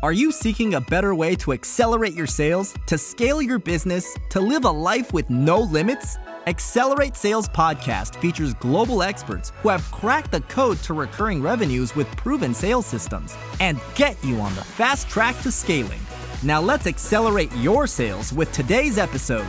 Are you seeking a better way to accelerate your sales, to scale your business, to live a life with no limits? Accelerate Sales Podcast features global experts who have cracked the code to recurring revenues with proven sales systems and get you on the fast track to scaling. Now let's accelerate your sales with today's episode.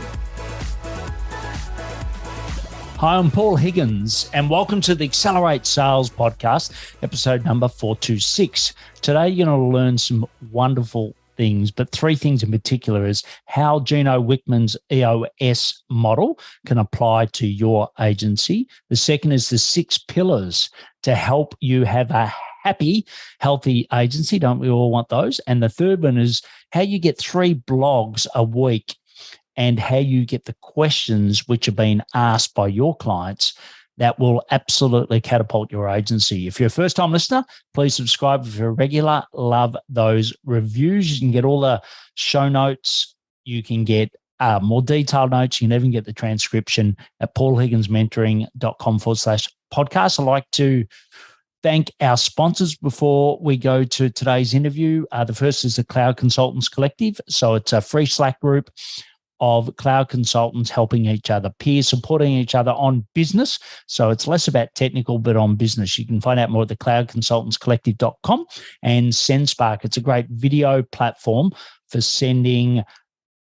Hi, I'm Paul Higgins, and welcome to the Accelerate Sales Podcast, episode number 426. Today, you're going to learn some wonderful things, but three things in particular is how Gino Wickman's EOS model can apply to your agency. The second is the 6 pillars to help you have a happy, healthy agency. Don't we all want those? And the third one is how you get 3 blogs a week and how you get the questions which are being asked by your clients that will absolutely catapult your agency. If you're a first-time listener, please subscribe. If you're a regular, love those reviews. You can get all the show notes. You can get more detailed notes. You can even get the transcription at paulhigginsmentoring.com/podcast. I'd like to thank our sponsors before we go to today's interview. The first is the Cloud Consultants Collective. So it's a free Slack group of cloud consultants helping each other, peers supporting each other on business. So it's less about technical, but on business. You can find out more at the cloudconsultantscollective.com and SendSpark. It's a great video platform for sending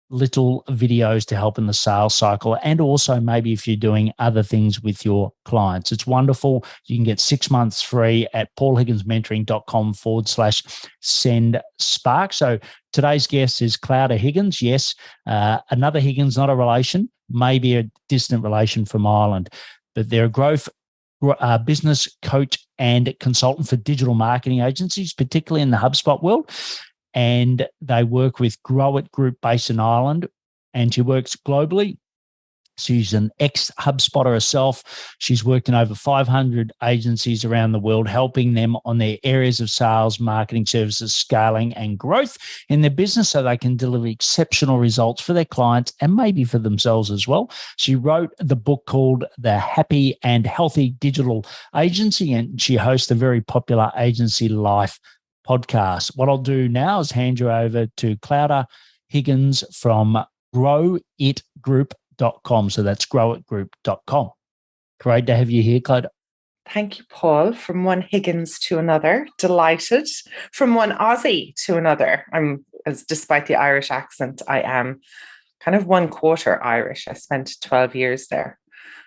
little videos to help in the sales cycle, and also maybe if you're doing other things with your clients. It's wonderful. You can get 6 months free at paulhigginsmentoring.com/SendSpark. So today's guest is Clodagh Higgins. Yes, another Higgins, not a relation, maybe a distant relation from Ireland, but they're a growth business coach and consultant for digital marketing agencies, particularly in the HubSpot world. And they work with Grow It Group based in Ireland, and she works globally. She's an ex-HubSpotter herself. She's worked in over 500 agencies around the world, helping them on their areas of sales, marketing, services, scaling, and growth in their business so they can deliver exceptional results for their clients and maybe for themselves as well. She wrote the book called The Happy and Healthy Digital Agency, and she hosts a very popular Agency Life podcast. What I'll do now is hand you over to Clodagh Higgins from growitgroup.com. So that's growitgroup.com. Great to have you here, Clodagh. Thank you, Paul. From one Higgins to another, delighted. From one Aussie to another. Despite the Irish accent, I am kind of 1/4 Irish. I spent 12 years there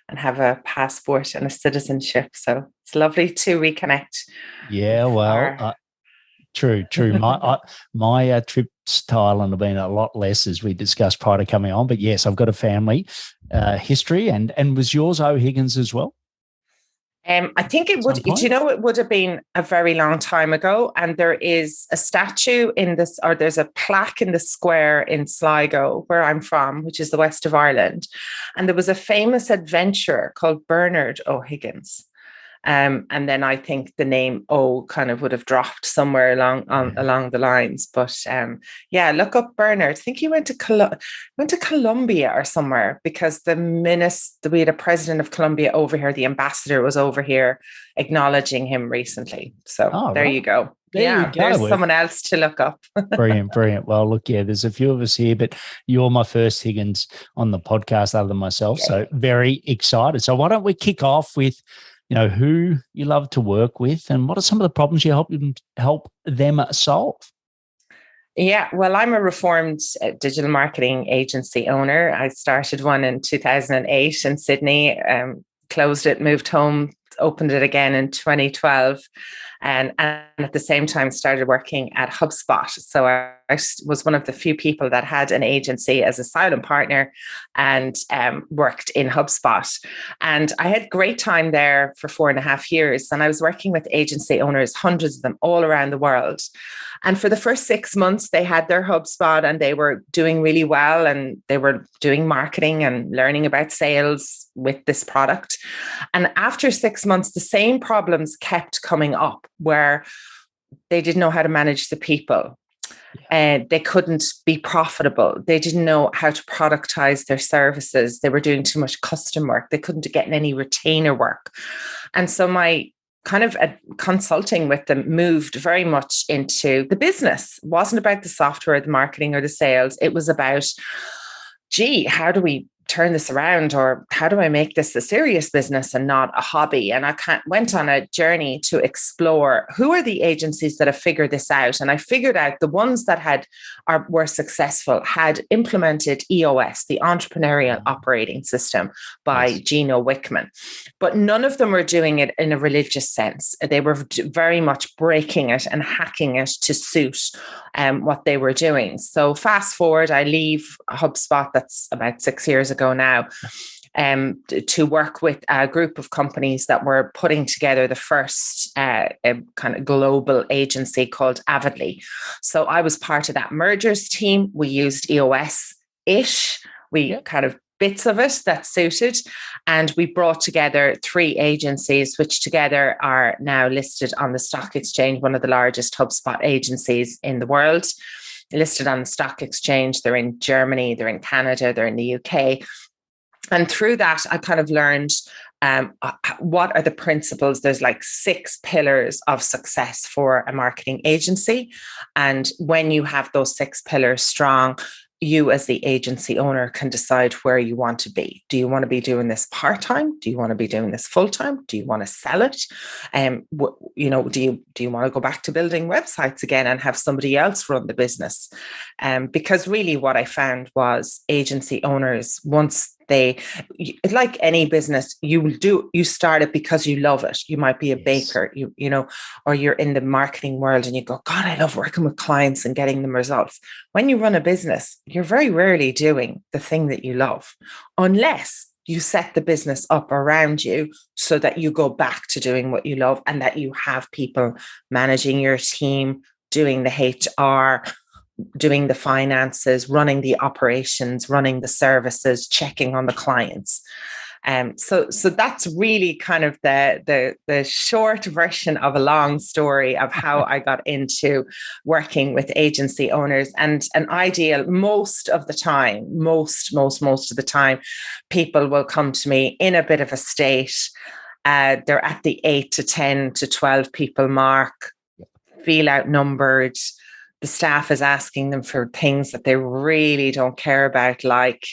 and have a passport and a citizenship. So it's lovely to reconnect. Yeah, well, True. My trips to Ireland have been a lot less, as we discussed prior to coming on. But yes, I've got a family history, and was yours Higgins as well? I think it would. Do you know, it would have been a very long time ago. And there is a statue in this, or there's a plaque in the square in Sligo, where I'm from, which is the west of Ireland. And there was a famous adventurer called Bernard O'Higgins. And then I think the name O kind of would have dropped somewhere along the lines. But look up Bernard. I think he went to Colombia or somewhere, because we had a president of Colombia over here. The ambassador was over here acknowledging him recently. So there you go. There's someone else to look up. Brilliant. Well, look, there's a few of us here, but you're my first Higgins on the podcast other than myself. So very excited. So why don't we kick off with who you love to work with and what are some of the problems you help them solve? Yeah, well, I'm a reformed digital marketing agency owner. I started one in 2008 in Sydney, closed it, moved home, opened it again in 2012. And at the same time started working at HubSpot. So I was one of the few people that had an agency as a silent partner and worked in HubSpot. And I had great time there for 4.5 years. And I was working with agency owners, hundreds of them all around the world. And for the first 6 months, they had their HubSpot and they were doing really well. And they were doing marketing and learning about sales with this product. And after 6 months, the same problems kept coming up, where they didn't know how to manage the people. And they couldn't be profitable. They didn't know how to productize their services. They were doing too much custom work. They couldn't get any retainer work. And so my kind of consulting with them moved very much into the business. It wasn't about the software, the marketing, or the sales. It was about, gee, how do we turn this around, or how do I make this a serious business and not a hobby? And I went on a journey to explore who are the agencies that have figured this out. And I figured out the ones that were successful had implemented EOS, the Entrepreneurial Operating System by Gino Wickman, but none of them were doing it in a religious sense. They were very much breaking it and hacking it to suit what they were doing. So fast forward, I leave HubSpot, that's about 6 years ago now, to work with a group of companies that were putting together the first kind of global agency called Avidly. So I was part of that mergers team. We used EOS-ish. Kind of bits of it that suited. And we brought together 3 agencies, which together are now listed on the stock exchange, one of the largest HubSpot agencies in the world, listed on the stock exchange. They're in Germany, they're in Canada, they're in the UK. And through that, I kind of learned what are the principles. There's like 6 pillars of success for a marketing agency. And when you have those 6 pillars strong, you as the agency owner can decide where you want to be. Do you want to be doing this part-time? Do you want to be doing this full-time? Do you want to sell it? Do you want to go back to building websites again and have somebody else run the business? Because really what I found was agency owners, once like any business, you start it because you love it. You might be a baker, or you're in the marketing world and you go, God, I love working with clients and getting them results. When you run a business, you're very rarely doing the thing that you love, unless you set the business up around you so that you go back to doing what you love, and that you have people managing your team, doing the HR, doing the finances, running the operations, running the services, checking on the clients. So that's really kind of the short version of a long story of how I got into working with agency owners. And an ideal, most of the time, people will come to me in a bit of a state. They're at the 8 to 10 to 12 people mark, feel outnumbered. The staff is asking them for things that they really don't care about, like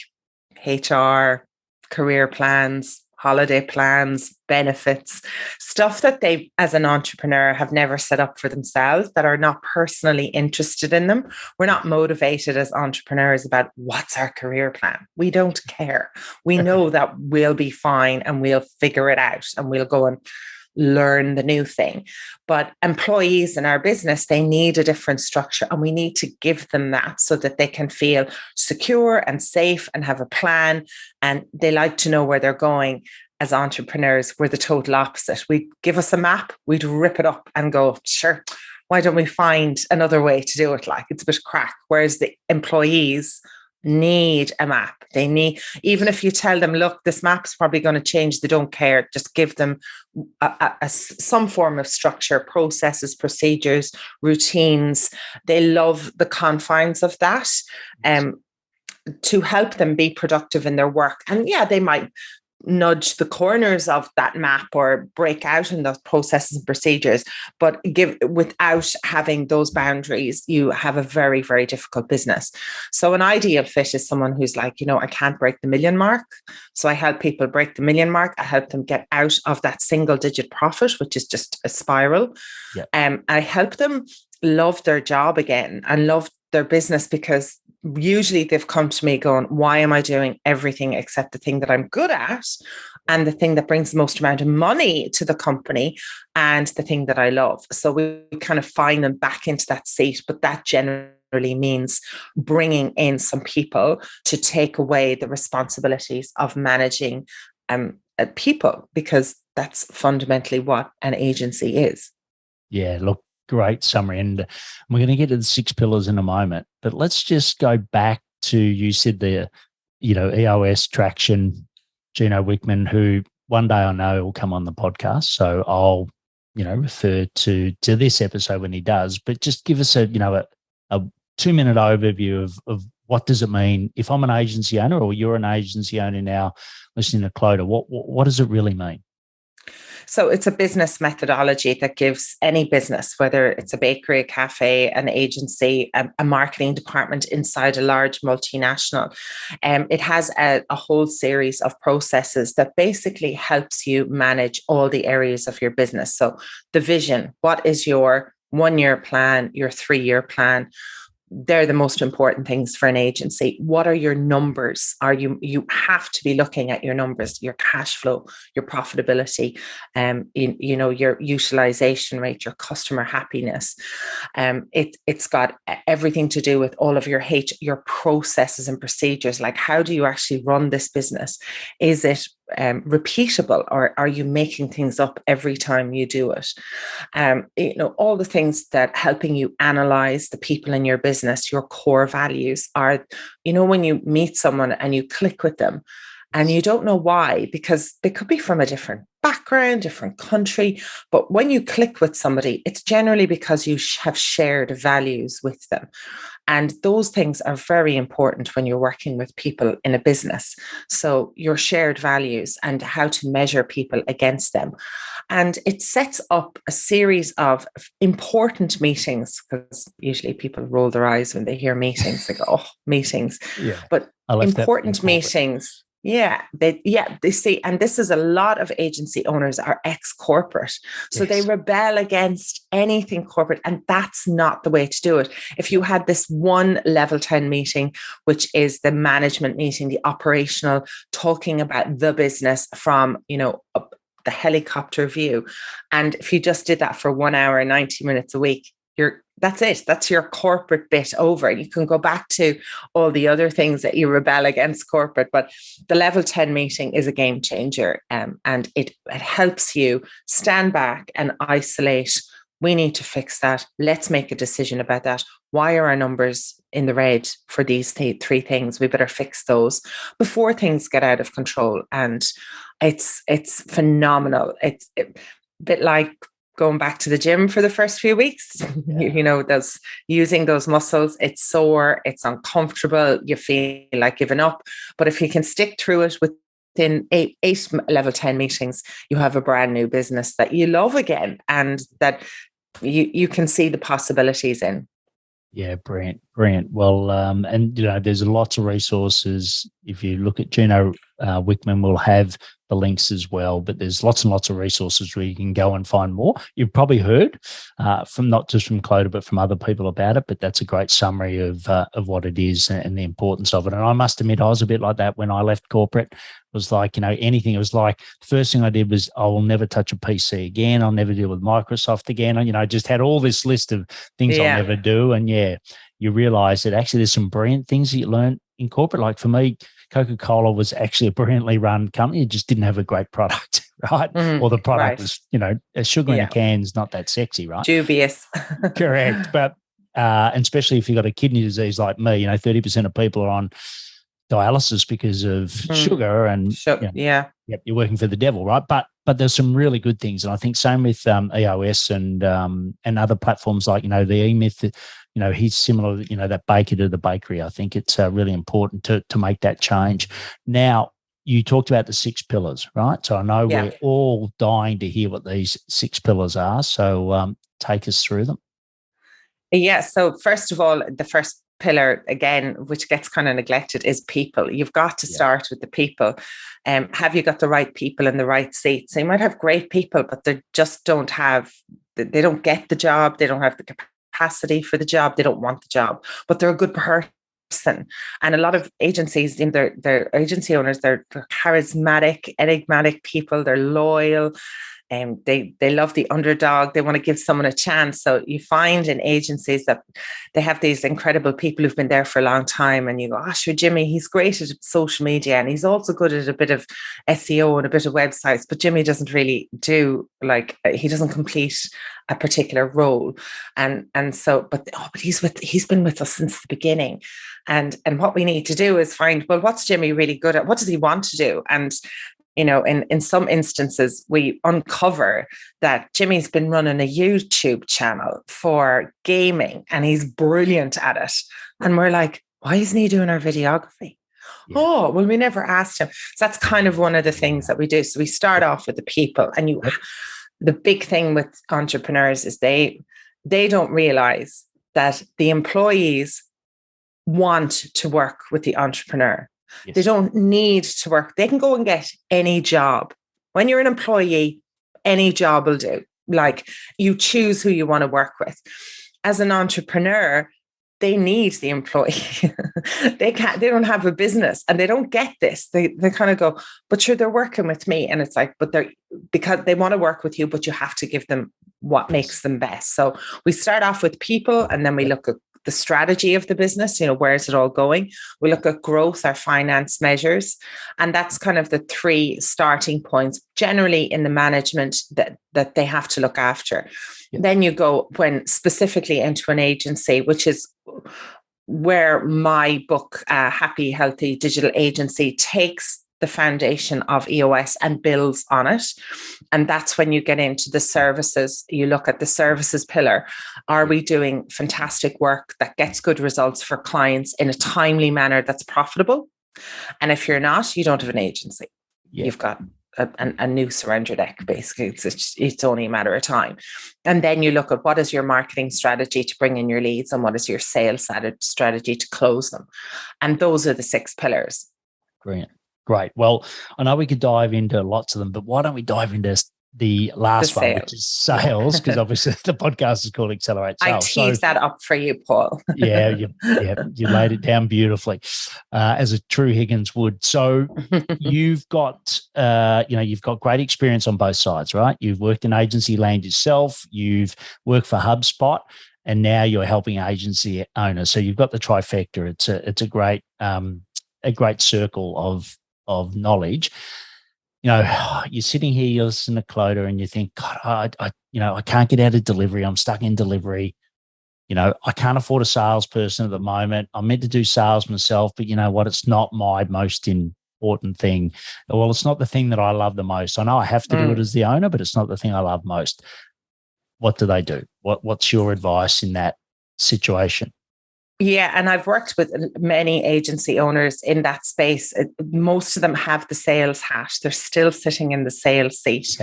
HR, career plans, holiday plans, benefits, stuff that they, as an entrepreneur, have never set up for themselves, that are not personally interested in them. We're not motivated as entrepreneurs about what's our career plan. We don't care. We know that we'll be fine and we'll figure it out and we'll go and learn the new thing. But employees in our business, they need a different structure, and we need to give them that so that they can feel secure and safe and have a plan, and they like to know where they're going. As entrepreneurs, we're the total opposite. We give us a map, we'd rip it up and go, sure, why don't we find another way to do it? Like, it's a bit crack. Whereas the employees need a map. They need, even if you tell them, look, this map's probably going to change, they don't care. Just give them some form of structure, processes, procedures, routines. They love the confines of that, to help them be productive in their work. And yeah, they might nudge the corners of that map or break out in those processes and procedures, but without having those boundaries, you have a very, very difficult business. So an ideal fit is someone who's like, I can't break the million mark. So I help people break the million mark. I help them get out of that single digit profit, which is just a spiral. Yeah. I help them love their job again and love their business, because usually they've come to me going, why am I doing everything except the thing that I'm good at, and the thing that brings the most amount of money to the company, and the thing that I love? So we kind of find them back into that seat, but that generally means bringing in some people to take away the responsibilities of managing people, because that's fundamentally what an agency is. Yeah, look, great summary. And we're going to get to the 6 pillars in a moment, but let's just go back to, you said the, EOS traction, Gino Wickman, who one day I know will come on the podcast. So I'll, refer to this episode when he does, but just give us a 2-minute overview of what does it mean if I'm an agency owner, or you're an agency owner now listening to Clodagh, what does it really mean? So it's a business methodology that gives any business, whether it's a bakery, a cafe, an agency, a marketing department inside a large multinational. It has a whole series of processes that basically helps you manage all the areas of your business. So the vision, what is your 1-year plan, your 3-year plan? They're the most important things for an agency. What are your numbers? You have to be looking at your numbers, your cash flow, your profitability, your utilization rate, your customer happiness. It's got everything to do with all of your processes and procedures. Like, how do you actually run this business? Is it repeatable, or are you making things up every time you do it? All the things that helping you analyze the people in your business. Your core values are, when you meet someone and you click with them and you don't know why, because they could be from a different background, different country, but when you click with somebody, it's generally because you have shared values with them. And those things are very important when you're working with people in a business. So your shared values and how to measure people against them. And it sets up a series of important meetings, because usually people roll their eyes when they hear meetings. They go, oh, meetings. Yeah. But important meetings. Yeah, they see, and this is a lot of agency owners are ex-corporate. So They rebel against anything corporate, and that's not the way to do it. If you had this one level 10 meeting, which is the management meeting, the operational, talking about the business from, the helicopter view. And if you just did that for 1 hour, 90 minutes a week, that's it. That's your corporate bit over. You can go back to all the other things that you rebel against corporate, but the level 10 meeting is a game changer. And it helps you stand back and isolate. We need to fix that. Let's make a decision about that. Why are our numbers in the red for these three things? We better fix those before things get out of control. And it's phenomenal. It's a bit like going back to the gym for the first few weeks. Those using those muscles, it's sore, it's uncomfortable, you feel like giving up. But if you can stick through it within eight level 10 meetings, you have a brand new business that you love again, and that you can see the possibilities in. Yeah, brilliant. Well, there's lots of resources. If you look at Gino Wickman, will have the links as well, but there's lots and lots of resources where you can go and find more. You've probably heard from not just from Clodagh, but from other people about it, but that's a great summary of what it is and the importance of it. And I must admit, I was a bit like that when I left corporate. It was like, anything. It was like the first thing I did was I will never touch a PC again. I'll never deal with Microsoft again. I just had all this list of things I'll never do. And you realize that actually there's some brilliant things that you learn in corporate. Like for me, Coca-Cola was actually a brilliantly run company. It just didn't have a great product, right? Or the product was, a sugar in a can is not that sexy, right? Dubious. Correct. But, and especially if you've got a kidney disease like me, 30% of people are on dialysis because of sugar, and you're working for the devil, right? But there's some really good things, and I think same with EOS and other platforms like the E-Myth. He's similar, that baker to the bakery. I think it's really important to make that change. Now, you talked about the 6 pillars, right? So I know we're all dying to hear what these 6 pillars are. So take us through them. Yeah. So first of all, the first pillar, again, which gets kind of neglected, is people. You've got to start with the people. Have you got the right people in the right seats? So you might have great people, but they just they don't get the job. They don't have the capacity for the job. They don't want the job, but they're a good person. And a lot of agencies, in their agency owners, they're charismatic, enigmatic people. They're loyal. They love the underdog. They want to give someone a chance. So you find in agencies that they have these incredible people who've been there for a long time, and you go, sure, Jimmy, he's great at social media, and he's also good at a bit of SEO and a bit of websites, but Jimmy doesn't really he doesn't complete a particular role. And so, but he's been with us since the beginning. And what we need to do is find, well, what's Jimmy really good at? What does he want to do? And in some instances, we uncover that Jimmy's been running a YouTube channel for gaming and he's brilliant at it. And we're like, why isn't he doing our videography? Yeah. Oh, well, we never asked him. So that's kind of one of the things that we do. So we start off with the people, and the big thing with entrepreneurs is they don't realize that the employees want to work with the entrepreneur. Yes. They don't need to work. They can go and get any job. When you're an employee, any job will do. Like, you choose who you want to work with. As an entrepreneur, they need the employee. They don't have a business, and they don't get this. They kind of go, but sure, they're working with me. And it's like, but because they want to work with you, but you have to give them what makes them best. So we start off with people, and then we look at the strategy of the business, where is it all going? We look at growth, our finance measures, and that's kind of the 3 starting points generally in the management that they have to look after. Yeah. Then you go specifically into an agency, which is where my book, Happy, Healthy Digital Agency, takes the foundation of EOS and builds on it. And that's when you get into the services. You look at the services pillar. Are we doing fantastic work that gets good results for clients in a timely manner that's profitable? And if you're not, you don't have an agency. Yeah. You've got a new surrender deck, basically. It's only a matter of time. And then you look at what is your marketing strategy to bring in your leads, and what is your sales strategy to close them. And those are the 6 pillars. Brilliant. Great. Well, I know we could dive into lots of them, but why don't we dive into the last one, which is sales, because obviously the podcast is called Accelerate Sales. I teased that up for you, Paul. Yeah, you laid it down beautifully, as a true Higgins would. So you've got, you've got great experience on both sides, right? You've worked in agency land yourself. You've worked for HubSpot, and now you're helping agency owners. So you've got the trifecta. It's a great circle of knowledge. You're sitting here, you're listening to Clodagh, and you think, God, I can't get out of delivery. I'm stuck in delivery. I can't afford a salesperson at the moment. I'm meant to do sales myself, but you know what? It's not my most important thing. Well, it's not the thing that I love the most. I know I have to do it as the owner, but it's not the thing I love most. What do they do? What's your advice in that situation? Yeah, and I've worked with many agency owners in that space. Most of them have the sales hat. They're still sitting in the sales seat,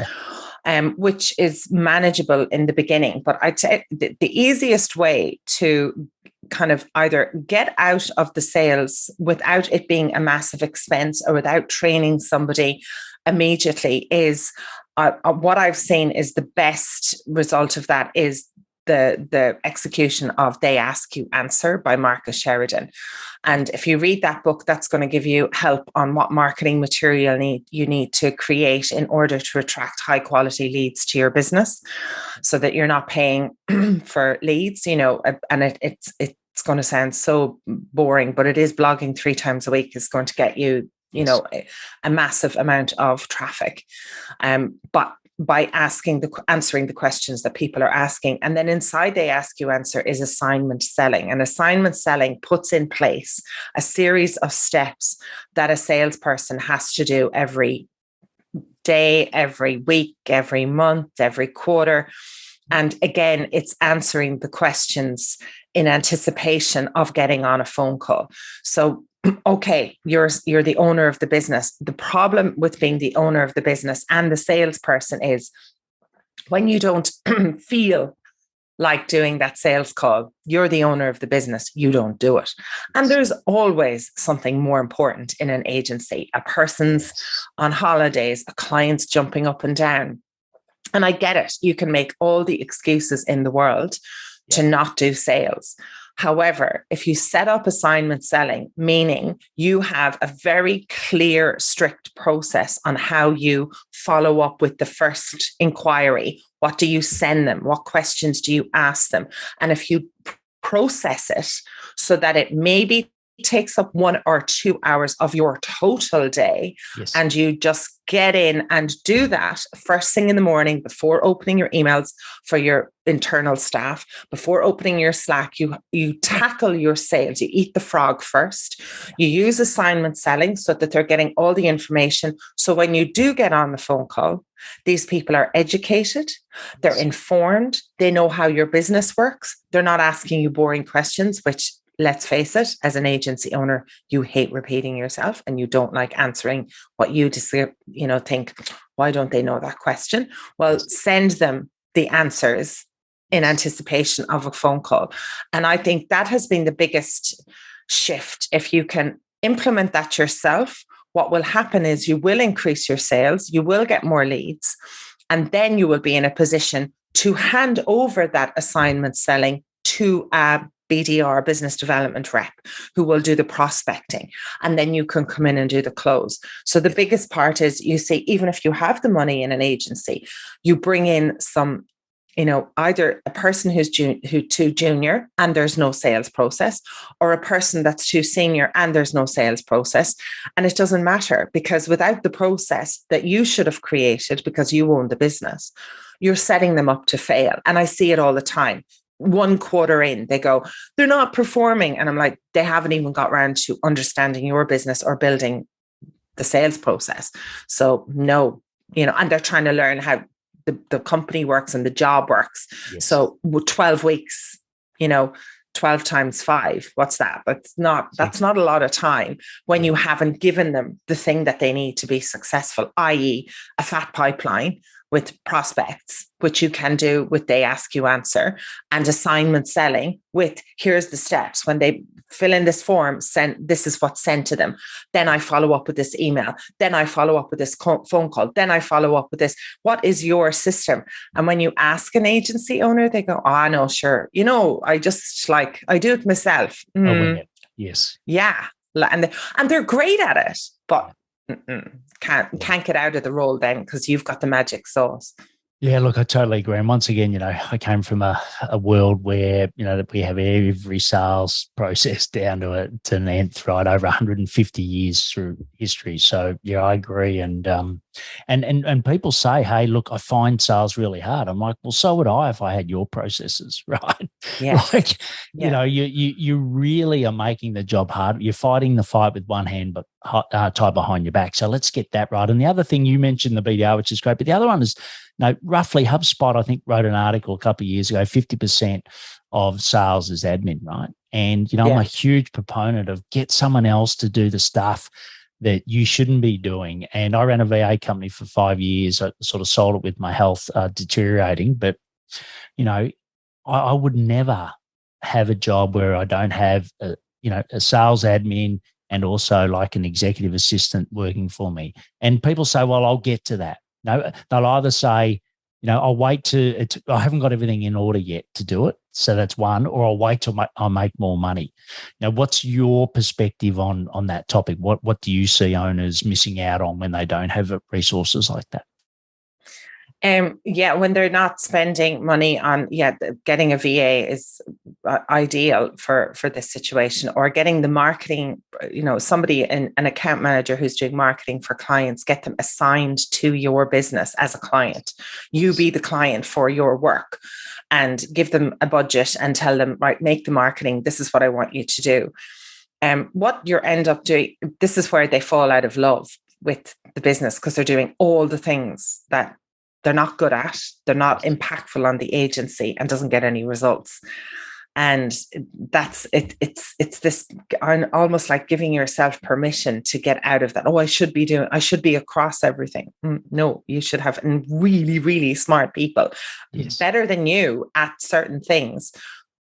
which is manageable in the beginning. But I'd say the easiest way to kind of either get out of the sales without it being a massive expense, or without training somebody immediately, is what I've seen is the best result of that is the execution of They Ask You Answer by Marcus Sheridan. And if you read that book, that's going to give you help on what marketing material you need to create in order to attract high quality leads to your business, so that you're not paying for leads, and it's going to sound so boring, but it is blogging 3 times a week is going to get you, a massive amount of traffic. But by answering the questions that people are asking. And then inside They Ask You Answer is assignment selling. And assignment selling puts in place a series of steps that a salesperson has to do every day, every week, every month, every quarter. And again, it's answering the questions in anticipation of getting on a phone call. So okay, you're the owner of the business. The problem with being the owner of the business and the salesperson is when you don't feel like doing that sales call, you're the owner of the business, you don't do it. And there's always something more important in an agency. A person's on holidays, a client's jumping up and down. And I get it. You can make all the excuses in the world to not do sales. However, if you set up assignment selling, meaning you have a very clear, strict process on how you follow up with the first inquiry, what do you send them? What questions do you ask them? And if you process it so that it maybe takes up 1 or 2 hours of your total day, and you just get in and do that first thing in the morning before opening your emails for your internal staff, before opening your Slack, you tackle your sales, you eat the frog first, you use assignment selling so that they're getting all the information. So when you do get on the phone call, these people are educated, they're informed, they know how your business works, they're not asking you boring questions, which let's face it, as an agency owner, you hate repeating yourself and you don't like answering what you just, think, why don't they know that question? Well, send them the answers in anticipation of a phone call. And I think that has been the biggest shift. If you can implement that yourself, what will happen is you will increase your sales, you will get more leads, and then you will be in a position to hand over that assignment selling to a BDR, business development rep, who will do the prospecting. And then you can come in and do the close. So the biggest part is, you see, even if you have the money in an agency, you bring in some, either a person who's too junior and there's no sales process, or a person that's too senior and there's no sales process. And it doesn't matter, because without the process that you should have created because you own the business, you're setting them up to fail. And I see it all the time. 1 quarter in, they go, they're not performing. And I'm like, they haven't even got around to understanding your business or building the sales process. So no, and they're trying to learn how the company works and the job works. Yes. So 12 weeks, 12 times 5, what's that? That's not a lot of time when you haven't given them the thing that they need to be successful, i.e. a fat pipeline with prospects, which you can do with they ask, you answer, and assignment selling with, here's the steps. When they fill in this form, this is what's sent to them. Then I follow up with this email. Then I follow up with this phone call. Then I follow up with this. What is your system? And when you ask an agency owner, they go, oh, no, sure. I just I do it myself. Yes. Yeah. And they're great at it, but can't get out of the role then, because you've got the magic sauce. Yeah, look, I totally agree. And once again, I came from a world where, that we have every sales process down to an nth, right, over 150 years through history. So yeah, I agree. And people say, hey, look, I find sales really hard. I'm like, well, so would I if I had your processes, right? Yeah. You really are making the job hard. You're fighting the fight with one hand, but tied behind your back. So let's get that right. And the other thing, you mentioned the BDR, which is great, but the other one is, roughly HubSpot, I think, wrote an article a couple of years ago, 50% of sales is admin, right? And, I'm a huge proponent of get someone else to do the stuff that you shouldn't be doing. And I ran a VA company for 5 years. I sort of sold it with my health deteriorating. But, I would never have a job where I don't have, a sales admin and also like an executive assistant working for me. And people say, well, I'll get to that. No, they'll either say, I'll wait I haven't got everything in order yet to do it. So that's one, or I'll wait till I make more money. Now, what's your perspective on that topic? What do you see owners missing out on when they don't have resources like that? When they're not spending money on, getting a VA is ideal for this situation, or getting the marketing, somebody, an account manager who's doing marketing for clients, get them assigned to your business as a client. You be the client for your work and give them a budget and tell them, right, make the marketing. This is what I want you to do. What you end up doing, this is where they fall out of love with the business, because they're doing all the things that they're not good at, they're not impactful on the agency, and doesn't get any results. And that's it. It's this almost like giving yourself permission to get out of that. Oh, I should be across everything. No, you should have really, really smart people, better than you at certain things,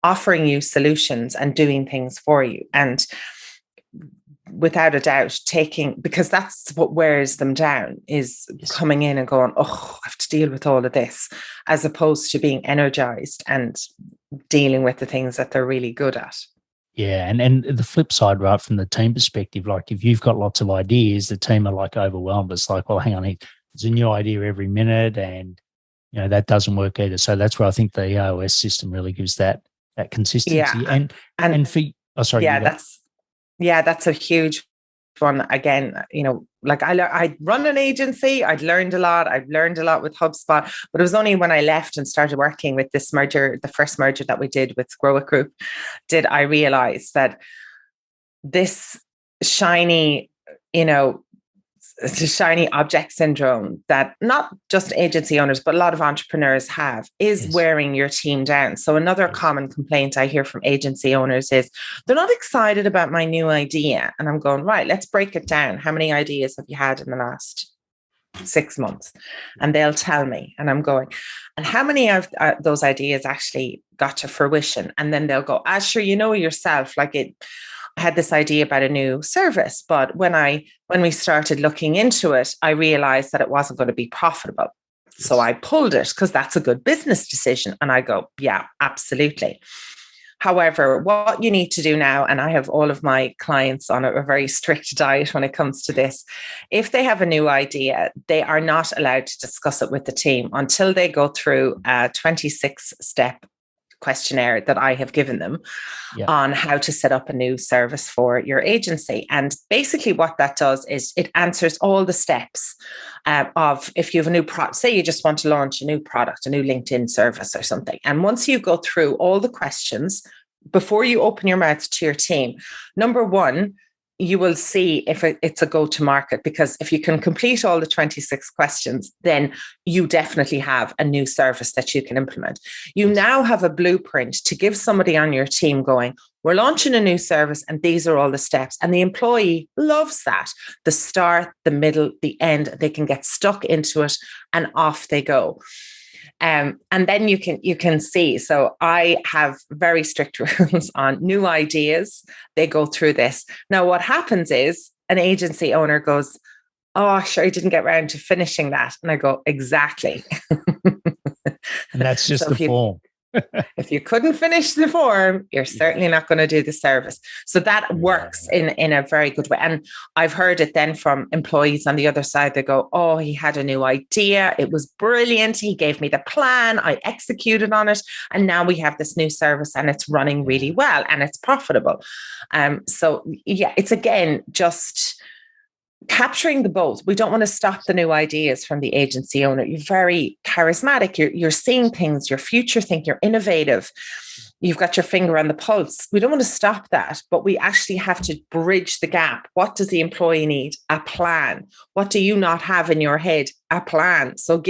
offering you solutions and doing things for you. And without a doubt, because that's what wears them down, is coming in and going, oh, I have to deal with all of this, as opposed to being energized and dealing with the things that they're really good at. Yeah. And the flip side, right, from the team perspective, like if you've got lots of ideas, the team are like overwhelmed. It's like, well, hang on, there's a new idea every minute, and that doesn't work either. So that's where I think the EOS system really gives that consistency. Yeah. And for, oh, sorry. That's a huge one. Again, I run an agency. I'd learned a lot. I've learned a lot with HubSpot, but it was only when I left and started working with this merger, the first merger that we did with Grow It Group, did I realize that this shiny, the shiny object syndrome that not just agency owners, but a lot of entrepreneurs have, is wearing your team down. So another common complaint I hear from agency owners is they're not excited about my new idea. And I'm going, right, let's break it down. How many ideas have you had in the last 6 months? And they'll tell me, and I'm going, and how many of those ideas actually got to fruition? And then they'll go, sure, you know yourself, like I had this idea about a new service, but when we started looking into it, I realized that it wasn't going to be profitable. So I pulled it because that's a good business decision. And I go, yeah, absolutely. However, what you need to do now, and I have all of my clients on a very strict diet when it comes to this, if they have a new idea, they are not allowed to discuss it with the team until they go through a 26-step questionnaire that I have given them on how to set up a new service for your agency. And basically what that does is it answers all the steps of if you have a new product, say you just want to launch a new product, a new LinkedIn service or something. And once you go through all the questions before you open your mouth to your team, number one, you will see if it's a go-to-market, because if you can complete all the 26 questions, then you definitely have a new service that you can implement. You now have a blueprint to give somebody on your team going, we're launching a new service and these are all the steps. And the employee loves that. The start, the middle, the end, they can get stuck into it and off they go. And then you can see. So I have very strict rules on new ideas. They go through this. Now, what happens is an agency owner goes, oh, sure, I didn't get around to finishing that. And I go, exactly. And that's just the form. If you couldn't finish the form, you're certainly not going to do the service. So that works in a very good way. And I've heard it then from employees on the other side. They go, oh, he had a new idea. It was brilliant. He gave me the plan. I executed on it. And now we have this new service and it's running really well and it's profitable. So yeah, it's again, just capturing the both. We don't want to stop the new ideas from the agency owner. You're very charismatic. You're seeing things, you're future think, you're innovative. You've got your finger on the pulse. We don't want to stop that, but we actually have to bridge the gap. What does the employee need? A plan. What do you not have in your head? A plan. So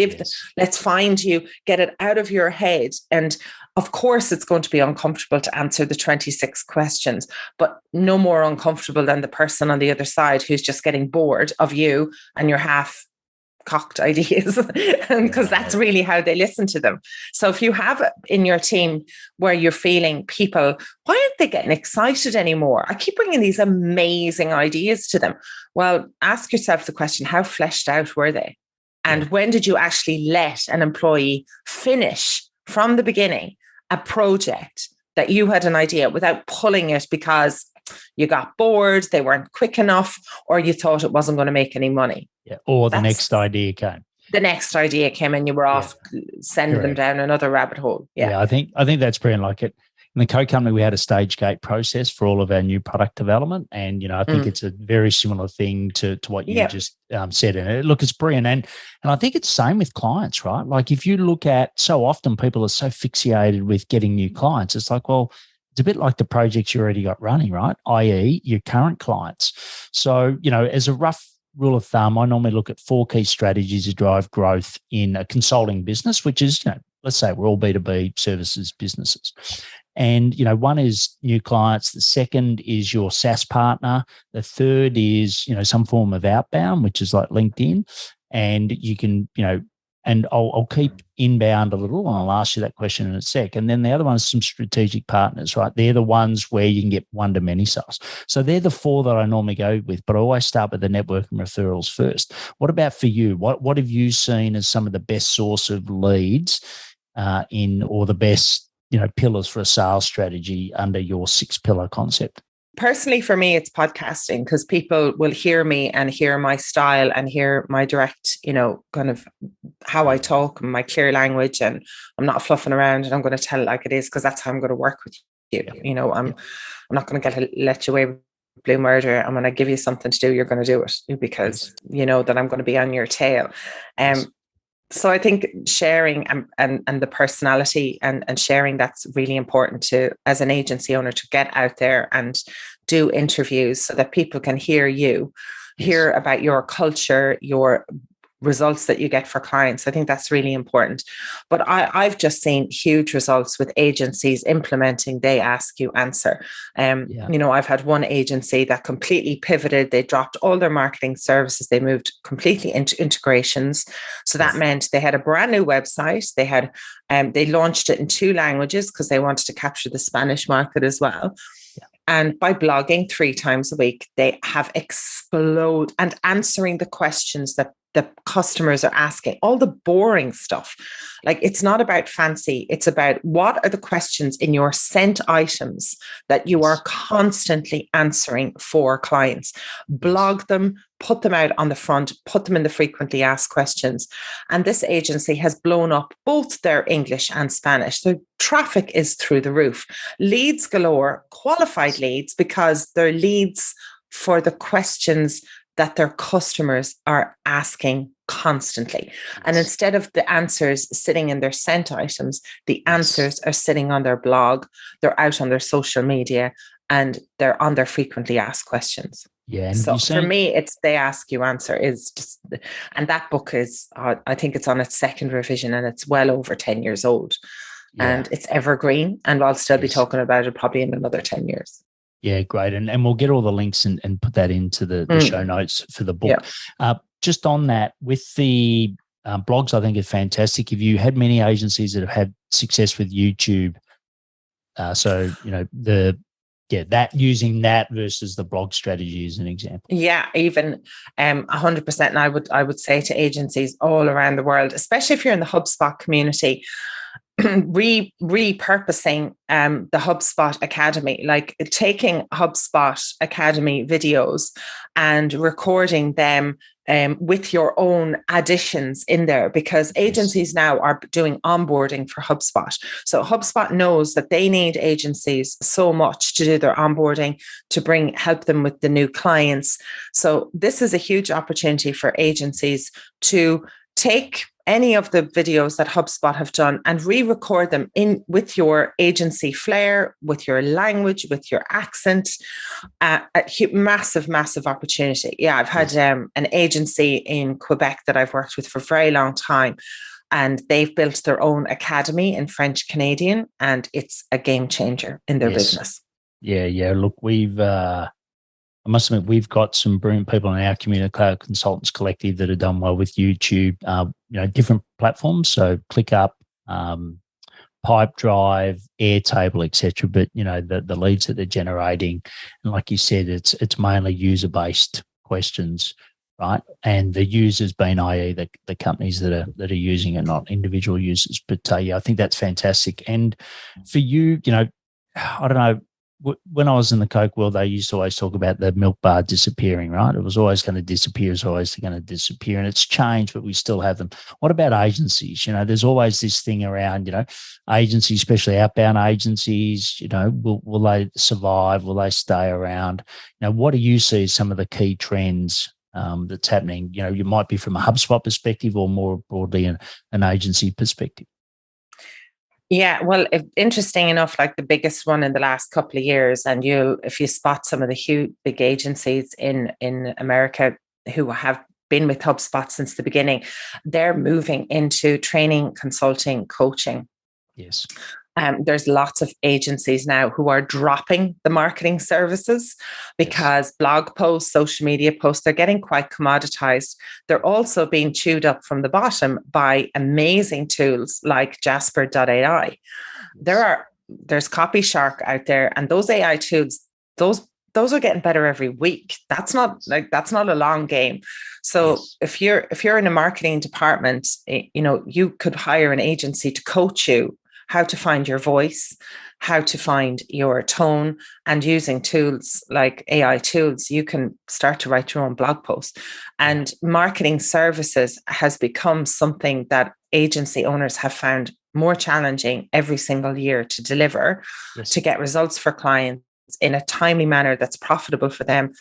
let's find you, get it out of your head. And of course, it's going to be uncomfortable to answer the 26 questions, but no more uncomfortable than the person on the other side who's just getting bored of you and your half-cocked ideas, because that's really how they listen to them. So if you have in your team where you're feeling people, why aren't they getting excited anymore? I keep bringing these amazing ideas to them. Well, ask yourself the question, how fleshed out were they? And when did you actually let an employee finish from the beginning a project that you had an idea without pulling it because you got bored, they weren't quick enough, or you thought it wasn't going to make any money? Yeah. Or the next idea came. The next idea came and you were off sending them down another rabbit hole. Yeah, I think that's brilliant. Like it in the co-company, we had a stage gate process for all of our new product development. And, I think it's a very similar thing to what you just said. And look, it's brilliant. And I think it's the same with clients, right? Like if you look at, so often people are so fixated with getting new clients. It's like, well, it's a bit like the projects you already got running, right? i.e. your current clients. So, as a rough rule of thumb, I normally look at 4 key strategies to drive growth in a consulting business, which is, let's say we're all B2B services businesses. And, one is new clients. The second is your SaaS partner. The third is, some form of outbound, which is like LinkedIn. And you can, and I'll keep inbound a little, and I'll ask you that question in a sec. And then the other one is some strategic partners, right? They're the ones where you can get one-to-many sales. So they're the 4 that I normally go with, but I always start with the network and referrals first. What about for you? What have you seen as some of the best source of leads or the best, pillars for a sales strategy under your 6-pillar concept? Personally, for me, it's podcasting, because people will hear me and hear my style and hear my direct, kind of how I talk and my clear language. And I'm not fluffing around, and I'm going to tell it like it is, because that's how I'm going to work with you. I'm not going to let you away with blue murder. I'm going to give you something to do. You're going to do it because you know that I'm going to be on your tail. So I think sharing and the personality and sharing, that's really important to, as an agency owner, to get out there and do interviews so that people can hear you. hear about your culture, your results that you get for clients. I think that's really important. But I've just seen huge results with agencies implementing They Ask You Answer. I've had one agency that completely pivoted. They dropped all their marketing services. They moved completely into integrations. So that meant they had a brand new website. They launched it in 2 languages because they wanted to capture the Spanish market as well. And by blogging 3 times a week, they have exploded and answering the questions that the customers are asking, all the boring stuff. Like, it's not about fancy. It's about what are the questions in your sent items that you are constantly answering for clients. Blog them, put them out on the front, put them in the frequently asked questions. And this agency has blown up both their English and Spanish. So traffic is through the roof. Leads galore, qualified leads, because they're leads for the questions that their customers are asking constantly. And instead of the answers sitting in their sent items, the answers are sitting on their blog, they're out on their social media, and they're on their frequently asked questions. Yeah. So for me, it's They Ask You Answer is just, and that book is, I think it's on its 2nd revision, and it's well over 10 years old. And it's evergreen, and I'll still be talking about it probably in another 10 years. Yeah, great. And we'll get all the links and put that into the show notes for the book. Yeah. Just on that, with the blogs, I think it's fantastic. If you had many agencies that have had success with YouTube, that using that versus the blog strategy is an example. Yeah, even 100%. And I would say to agencies all around the world, especially if you're in the HubSpot community, repurposing the HubSpot Academy, like taking HubSpot Academy videos and recording them with your own additions in there, because agencies now are doing onboarding for HubSpot. So HubSpot knows that they need agencies so much to do their onboarding, to help them with the new clients. So this is a huge opportunity for agencies to take any of the videos that HubSpot have done and re-record them in with your agency flair, with your language, with your accent. A massive opportunity. Yeah, I've had an agency in Quebec that I've worked with for a very long time, and they've built their own academy in French Canadian, and it's a game changer in their business. Yeah. Look, I must admit, we've got some brilliant people in our community, Cloud Consultants Collective, that have done well with YouTube, different platforms. So ClickUp, Pipedrive, Airtable, etc. But the leads that they're generating, and like you said, it's mainly user-based questions, right? And the users being, i.e., the companies that are using it, not individual users. But I think that's fantastic. And for you, I don't know. When I was in the Coke world, they used to always talk about the milk bar disappearing, right? It was always going to disappear, it's always going to disappear, and it's changed, but we still have them. What about agencies? There's always this thing around, agencies, especially outbound agencies, will they survive? Will they stay around? What do you see as some of the key trends that's happening? You might be from a HubSpot perspective or more broadly an agency perspective. Yeah, well, interesting enough, like the biggest one in the last couple of years, and if you spot some of the huge big agencies in America who have been with HubSpot since the beginning, they're moving into training, consulting, coaching. Yes. There's lots of agencies now who are dropping the marketing services because blog posts, social media posts, they're getting quite commoditized. They're also being chewed up from the bottom by amazing tools like Jasper.ai. There's Copy Shark out there, and those AI tools, those are getting better every week. That's not a long game. So if you're in a marketing department, you could hire an agency to coach you how to find your voice, how to find your tone, and using tools like AI tools, you can start to write your own blog posts. And marketing services has become something that agency owners have found more challenging every single year to deliver, to get results for clients in a timely manner that's profitable for them,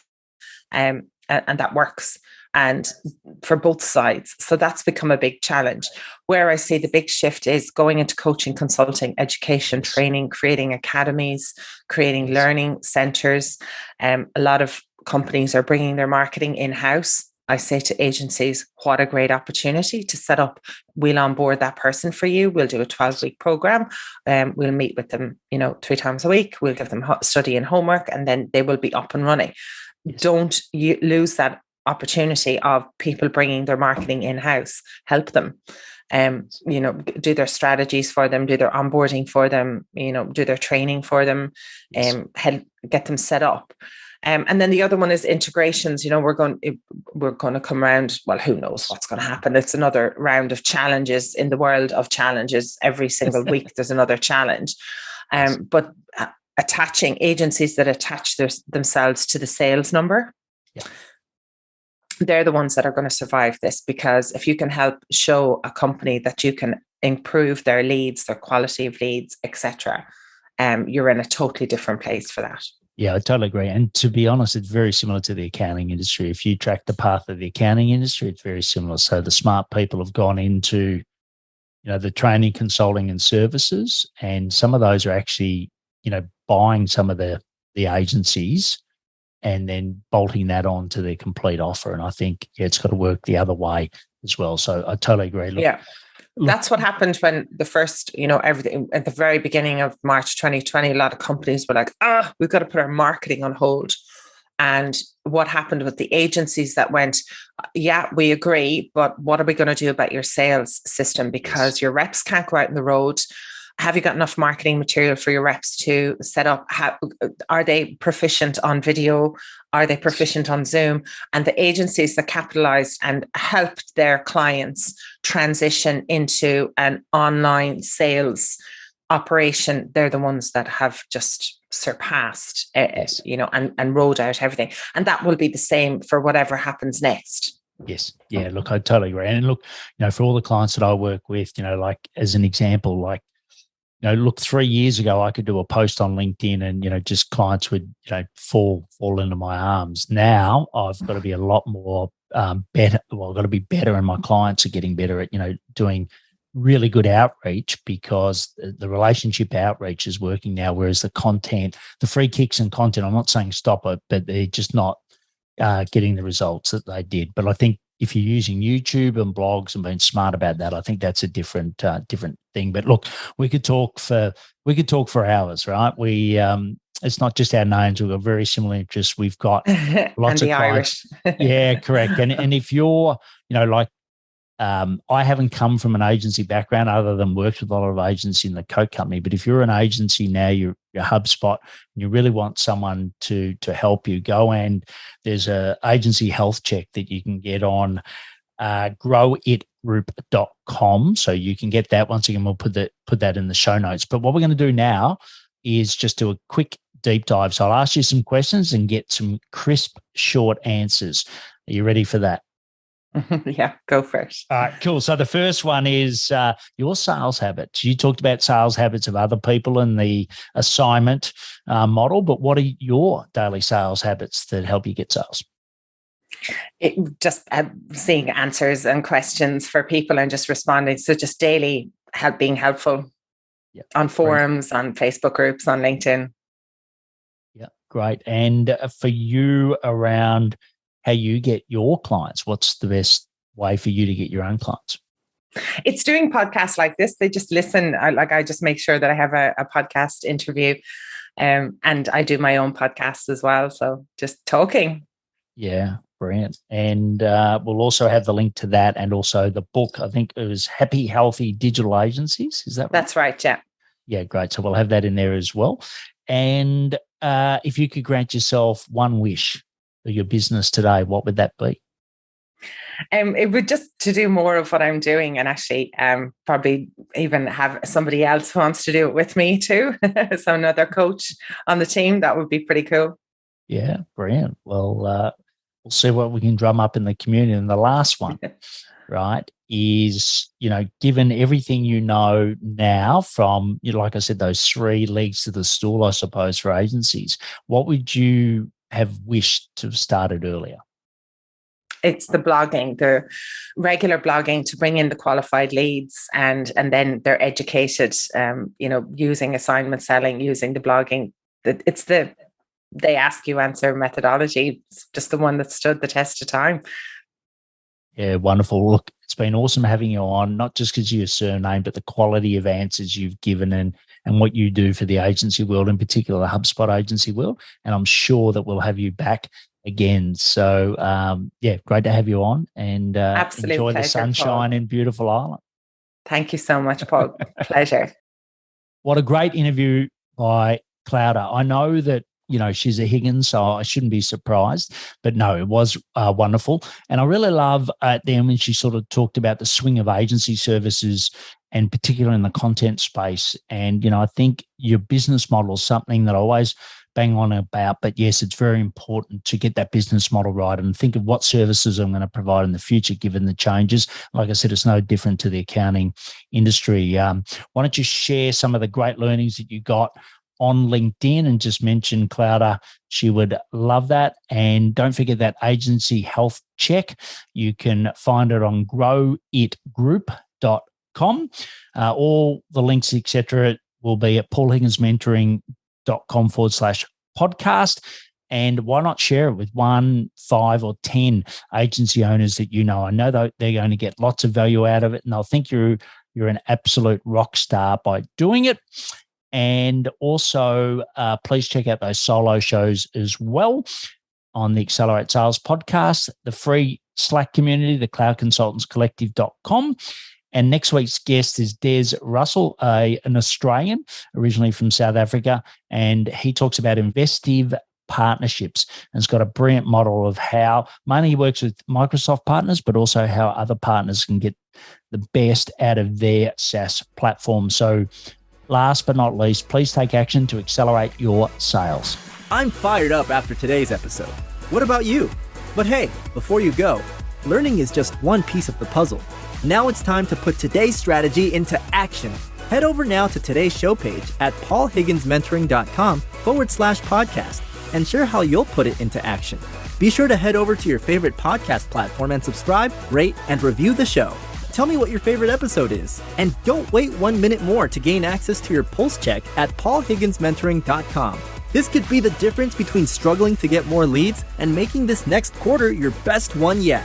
and that works. and for both sides. So that's become a big challenge. Where I see the big shift is going into coaching, consulting, education, training, creating academies, creating learning centers. A lot of companies are bringing their marketing in-house. I say to agencies, what a great opportunity to set up. We'll onboard that person for you. We'll do a 12-week program. We'll meet with them, 3 times a week. We'll give them study and homework, and then they will be up and running. Yes. Don't you lose that opportunity of people bringing their marketing in-house. Help them, do their strategies for them, do their onboarding for them, do their training for them, help get them set up. And then the other one is integrations. We're going to come around. Well, who knows what's going to happen? It's another round of challenges in the world of challenges. Every single week, there's another challenge. But attaching agencies that attach themselves to the sales number, they're the ones that are going to survive this, because if you can help show a company that you can improve their leads, their quality of leads, etc., you're in a totally different place for that. Yeah, I totally agree. And to be honest, it's very similar to the accounting industry. If you track the path of the accounting industry, it's very similar. So the smart people have gone into, the training, consulting and services. And some of those are actually, buying some of the agencies and then bolting that on to their complete offer. And I think it's got to work the other way as well. So I totally agree. Look, that's what happened when the first, everything at the very beginning of March 2020, a lot of companies were like, we've got to put our marketing on hold. And what happened with the agencies that went, we agree, but what are we going to do about your sales system? Because your reps can't go out on the road. Have you got enough marketing material for your reps to set up? Are they proficient on video? Are they proficient on Zoom? And the agencies that capitalized and helped their clients transition into an online sales operation, they're the ones that have just surpassed, and rolled out everything. And that will be the same for whatever happens next. Yes. Yeah. Look, I totally agree. And look, for all the clients that I work with, like as an example, like, look, 3 years ago, I could do a post on LinkedIn and, just clients would, fall into my arms. Now I've got to be a lot more better. Well, I've got to be better, and my clients are getting better at, doing really good outreach, because the relationship outreach is working now. Whereas the content, the free kicks and content, I'm not saying stop it, but they're just not getting the results that they did. But I think if you're using YouTube and blogs and being smart about that, I think that's a different thing. But look, we could talk for hours, right? It's not just our names; we've got very similar interests. We've got lots of clients. Yeah, correct. And if you're, I haven't come from an agency background other than worked with a lot of agencies in the Coke company. But if you're an agency now, you're HubSpot, and you really want someone to help you, go, and there's a agency health check that you can get on growitgroup.com. So you can get that. Once again, we'll put that in the show notes. But what we're going to do now is just do a quick deep dive. So I'll ask you some questions and get some crisp, short answers. Are you ready for that? Yeah, go first. All right, cool. So the first one is your sales habits. You talked about sales habits of other people in the assignment model, but what are your daily sales habits that help you get sales? Just seeing answers and questions for people and just responding. So just daily being helpful on forums, on Facebook groups, on LinkedIn. Yeah, great. And for you, around how you get your clients, what's the best way for you to get your own clients? It's doing podcasts like this. They just listen. I just make sure that I have a podcast interview, and I do my own podcast as well. So just talking. Yeah, brilliant. And we'll also have the link to that, and also the book. I think it was Happy, Healthy Digital Agencies. Is that right? That's right. Yeah. Yeah, great. So we'll have that in there as well. And if you could grant yourself one wish for your business today, what would that be? It would just to do more of what I'm doing, and actually probably even have somebody else who wants to do it with me too. So another coach on the team, that would be pretty cool. Yeah, brilliant. Well, we'll see what we can drum up in the community. And the last one, right, is, given everything you know now from, like I said, those 3 legs to the stool, I suppose, for agencies, what would you have wished to have started earlier? It's the blogging, the regular blogging to bring in the qualified leads, and then they're educated, using assignment selling, using the blogging. It's the they ask you answer methodology. It's just the one that stood the test of time. Yeah, wonderful. Look, it's been awesome having you on, not just because of your surname, but the quality of answers you've given and what you do for the agency world, in particular the HubSpot agency world. And I'm sure that we'll have you back again. So, great to have you on, and Absolute enjoy pleasure, the sunshine Paul. in beautiful Ireland. Thank you so much, Paul. Pleasure. What a great interview by Clodagh. I know that, she's a Higgins, so I shouldn't be surprised. But no, it was wonderful. And I really love then when she sort of talked about the swing of agency services, and particularly in the content space. And, I think your business model is something that I always bang on about. But yes, it's very important to get that business model right and think of what services I'm going to provide in the future, given the changes. Like I said, it's no different to the accounting industry. Why don't you share some of the great learnings that you got on LinkedIn, and just mention Clodagh? She would love that. And don't forget that agency health check. You can find it on growitgroup.com. All the links, etc., will be at paulhigginsmentoring.com/podcast. And why not share it with 1, 5, or 10 agency owners that you know? I know that they're going to get lots of value out of it, and they'll think you're an absolute rock star by doing it. And also, please check out those solo shows as well on the Accelerate Sales podcast, the free Slack community, the cloudconsultantscollective.com. And next week's guest is Des Russell, an Australian, originally from South Africa, and he talks about investive partnerships, and it's got a brilliant model of how mainly he works with Microsoft partners, but also how other partners can get the best out of their SaaS platform. So last but not least, please take action to accelerate your sales. I'm fired up after today's episode. What about you? But hey, before you go, learning is just one piece of the puzzle. Now it's time to put today's strategy into action. Head over now to today's show page at paulhigginsmentoring.com/podcast and share how you'll put it into action. Be sure to head over to your favorite podcast platform and subscribe, rate, and review the show. Tell me what your favorite episode is. And don't wait 1 minute more to gain access to your pulse check at paulhigginsmentoring.com. This could be the difference between struggling to get more leads and making this next quarter your best one yet.